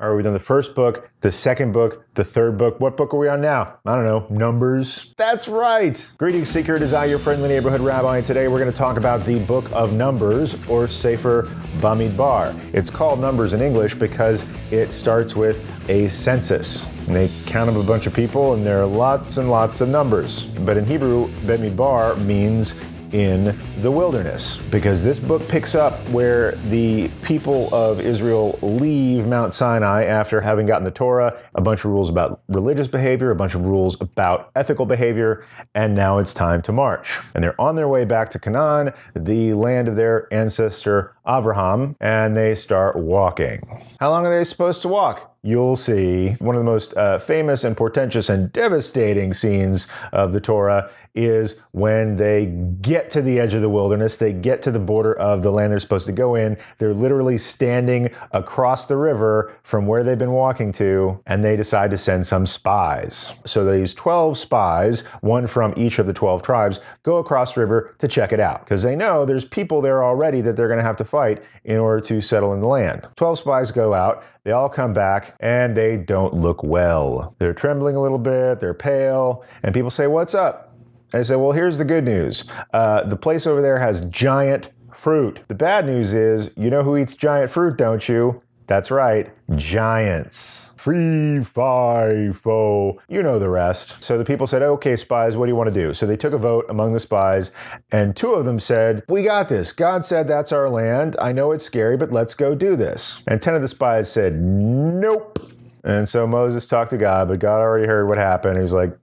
All right, we've done the first book, the second book, the third book. What book are we on now? I don't know, Numbers. That's right. Greetings, Seeker. It is I, your friendly neighborhood rabbi, and today we're going to talk about the book of Numbers, or Sefer Bamidbar. It's called Numbers in English because it starts with a census. And they count up a bunch of people, and there are lots and lots of numbers. But in Hebrew, Bamidbar means in the wilderness, because this book picks up where the people of Israel leave Mount Sinai after having gotten the Torah, a bunch of rules about religious behavior, a bunch of rules about ethical behavior, and now it's time to march. And they're on their way back to Canaan, the land of their ancestor Abraham, and they start walking. How long are they supposed to walk? You'll see. One of the most famous and portentous and devastating scenes of the Torah is when they get to the edge of the wilderness, they get to the border of the land they're supposed to go in. They're literally standing across the river from where they've been walking to, and they decide to send some spies. So these 12 spies, one from each of the 12 tribes, go across the river to check it out, because they know there's people there already that they're going to have to fight in order to settle in the land. 12 spies go out. They all come back, and they don't look well. They're trembling a little bit, they're pale, and people say, "What's up?" I say, well, here's the good news. The place over there has giant fruit. The bad news is, you know who eats giant fruit, don't you? That's right, giants. Fee, fi, fo. You know the rest. So the people said, okay, spies, what do you want to do? So they took a vote among the spies, and 2 of them said, we got this. God said that's our land. I know it's scary, but let's go do this. And 10 of the spies said, nope. And so Moses talked to God, but God already heard what happened. He was like,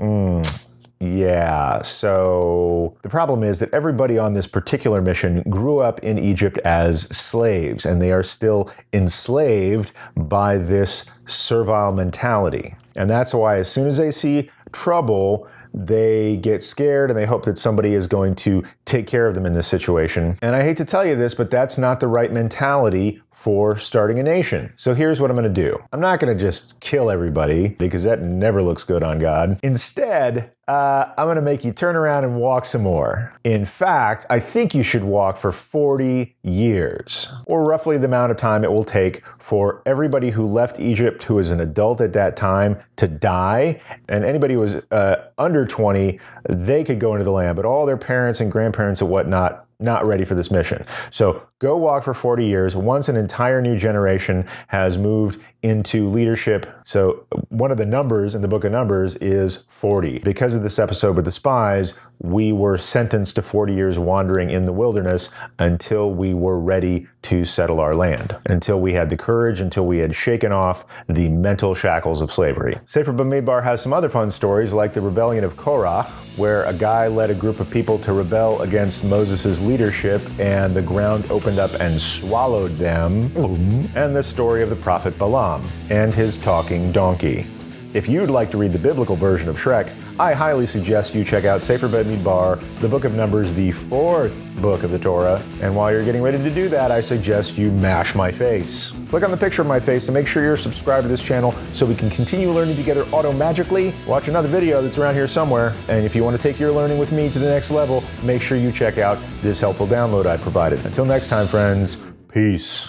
yeah, so the problem is that everybody on this particular mission grew up in Egypt as slaves, and they are still enslaved by this servile mentality. And that's why as soon as they see trouble, they get scared and they hope that somebody is going to take care of them in this situation. And I hate to tell you this, but that's not the right mentality for starting a nation. So here's what I'm going to do. I'm not going to just kill everybody, because that never looks good on God. Instead, I'm going to make you turn around and walk some more. In fact, I think you should walk for 40 years, or roughly the amount of time it will take for everybody who left Egypt who was an adult at that time to die. And anybody who was under 20, they could go into the land, but all their parents and grandparents and whatnot, not ready for this mission. So go walk for 40 years. Once an entire new generation has moved into leadership. So one of the numbers in the book of Numbers is 40. Because of this episode with the spies, we were sentenced to 40 years wandering in the wilderness until we were ready to settle our land, until we had the courage, until we had shaken off the mental shackles of slavery. Sefer Bamidbar has some other fun stories, like the rebellion of Korah, where a guy led a group of people to rebel against Moses' leadership, and the ground opened up and swallowed them, and the story of the prophet Balaam and his talking donkey. If you'd like to read the biblical version of Shrek, I highly suggest you check out Sefer Bamidbar, the book of Numbers, the 4th book of the Torah. And while you're getting ready to do that, I suggest you mash my face. Click on the picture of my face and make sure you're subscribed to this channel so we can continue learning together auto-magically. Watch another video that's around here somewhere. And if you want to take your learning with me to the next level, make sure you check out this helpful download I provided. Until next time, friends, peace.